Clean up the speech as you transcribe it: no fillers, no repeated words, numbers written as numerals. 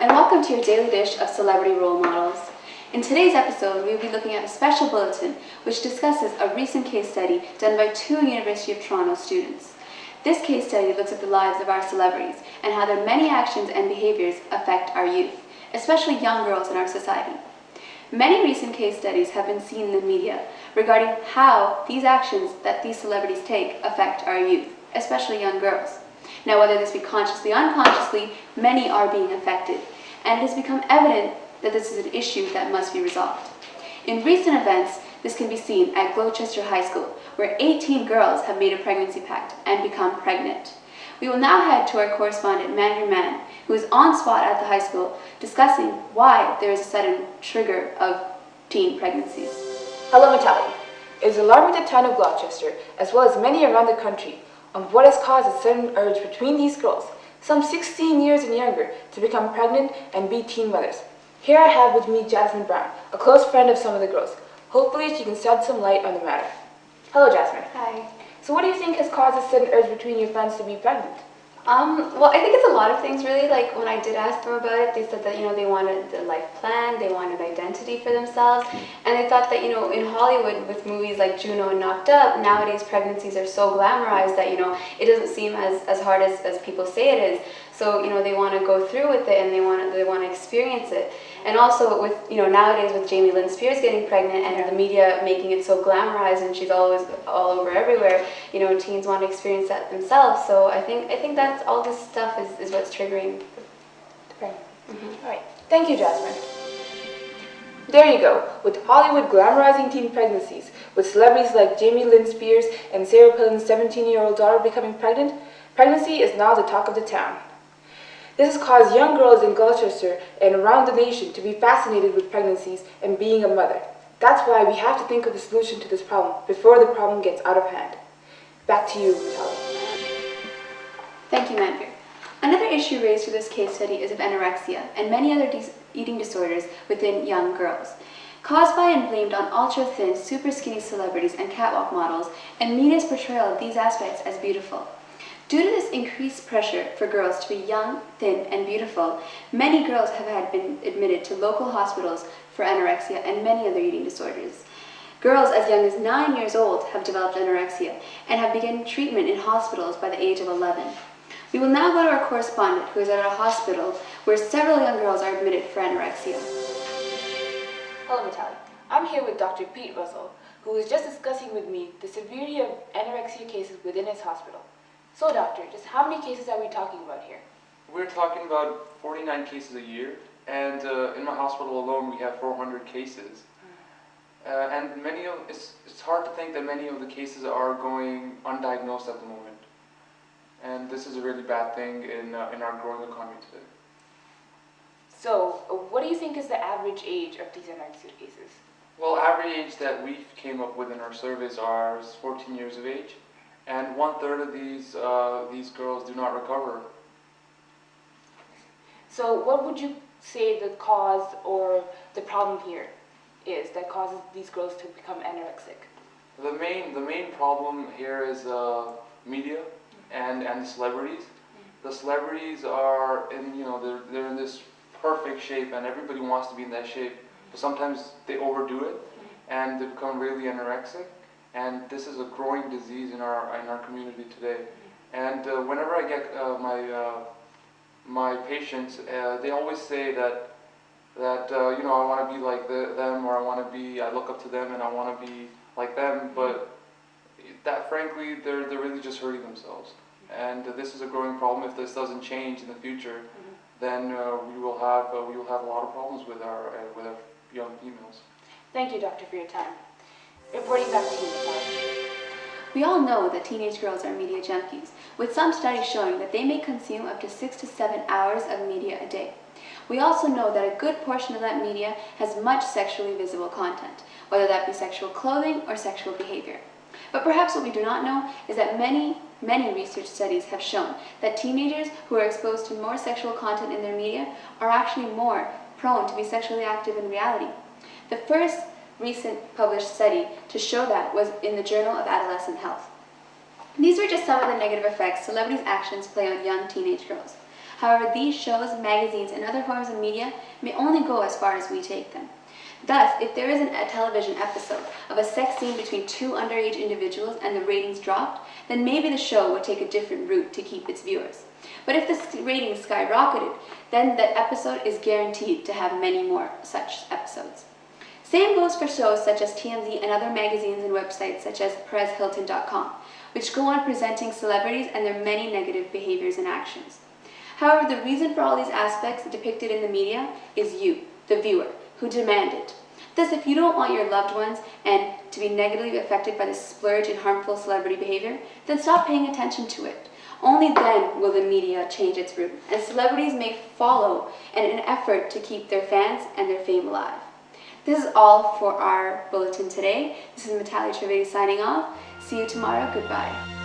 and welcome to your daily dish of celebrity role models. In today's episode, we will be looking at a special bulletin which discusses a recent case study done by two University of Toronto students. This case study looks at the lives of our celebrities and how their many actions and behaviors affect our youth, especially young girls in our society. Many recent case studies have been seen in the media regarding how these actions that these celebrities take affect our youth, especially young girls. Now, whether this be consciously or unconsciously, many are being affected, and it has become evident that this is an issue that must be resolved. In recent events, this can be seen at Gloucester High School, where 18 girls have made a pregnancy pact and become pregnant. We will now head to our correspondent, Mandry Mann, who is on spot at the high school, discussing why there is a sudden trigger of teen pregnancies. Hello, Natalie. It is alarming the town of Gloucester, as well as many around the country, on what has caused a sudden urge between these girls, some 16 years and younger, to become pregnant and be teen mothers. Here I have with me Jasmine Brown, a close friend of some of the girls. Hopefully she can shed some light on the matter. Hello, Jasmine. Hi. So what do you think has caused a sudden urge between your friends to be pregnant? Well, I think it's a lot of things, really. Like, when I did ask them about it, they said that, they wanted a life plan, they wanted identity for themselves, and they thought that, in Hollywood, with movies like Juno and Knocked Up, nowadays pregnancies are so glamorized that, it doesn't seem as hard as people say it is. So, they want to go through with it, and they want to experience it. And also with, nowadays with Jamie Lynn Spears getting pregnant and the media making it so glamorized and she's always all over everywhere, teens want to experience that themselves. So I think that's all this stuff is what's triggering the pregnancy. All right. Thank you, Jasmine. There you go, with Hollywood glamorizing teen pregnancies, with celebrities like Jamie Lynn Spears and Sarah Palin's 17-year-old daughter becoming pregnant, pregnancy is now the talk of the town. This has caused young girls in Gloucester and around the nation to be fascinated with pregnancies and being a mother. That's why we have to think of the solution to this problem before the problem gets out of hand. Back to you, Natalie. Thank you, Mandry. Another issue raised through this case study is of anorexia and many other eating disorders within young girls, caused by and blamed on ultra-thin, super skinny celebrities and catwalk models, and media's portrayal of these aspects as beautiful. Due to this increased pressure for girls to be young, thin, and beautiful, many girls have been admitted to local hospitals for anorexia and many other eating disorders. Girls as young as 9 years old have developed anorexia and have begun treatment in hospitals by the age of 11. We will now go to our correspondent, who is at a hospital where several young girls are admitted for anorexia. Hello, Natalie. I'm here with Dr. Pete Russell, who was just discussing with me the severity of anorexia cases within his hospital. So, doctor, just how many cases are we talking about here? We're talking about 49 cases a year, and in my hospital alone we have 400 cases. And it's hard to think that many of the cases are going undiagnosed at the moment. And this is a really bad thing in our growing economy today. So, what do you think is the average age of these anorexia cases? Well, average age that we came up with in our surveys is 14 years of age. And 1/3 of these girls do not recover. So what would you say the cause or the problem here is that causes these girls to become anorexic? The main problem here is media and the celebrities. The celebrities are they're in this perfect shape and everybody wants to be in that shape, but sometimes they overdo it and they become really anorexic. And this is a growing disease in our community today. And whenever I get my patients, they always say that I want to be like them, or I look up to them and I want to be like them. But that, frankly, they're really just hurting themselves. And this is a growing problem. If this doesn't change in the future, then we will have a lot of problems with our young females. Thank you, doctor, for your time. Reporting back to you, Natalie. We all know that teenage girls are media junkies, with some studies showing that they may consume up to 6 to 7 hours of media a day. We also know that a good portion of that media has much sexually visible content, whether that be sexual clothing or sexual behavior. But perhaps what we do not know is that many research studies have shown that teenagers who are exposed to more sexual content in their media are actually more prone to be sexually active in reality. The first recent published study to show that was in the Journal of Adolescent Health. These were just some of the negative effects celebrities' actions play on young teenage girls. However, these shows, magazines, and other forms of media may only go as far as we take them. Thus, if there is a television episode of a sex scene between two underage individuals and the ratings dropped, then maybe the show would take a different route to keep its viewers. But if the ratings skyrocketed, then the episode is guaranteed to have many more such episodes. Same goes for shows such as TMZ and other magazines and websites such as PerezHilton.com, which go on presenting celebrities and their many negative behaviors and actions. However, the reason for all these aspects depicted in the media is you, the viewer, who demand it. Thus, if you don't want your loved ones and to be negatively affected by the splurge and harmful celebrity behavior, then stop paying attention to it. Only then will the media change its route, and celebrities may follow in an effort to keep their fans and their fame alive. This is all for our bulletin today. This is Mitali Trivedi signing off. See you tomorrow. Goodbye.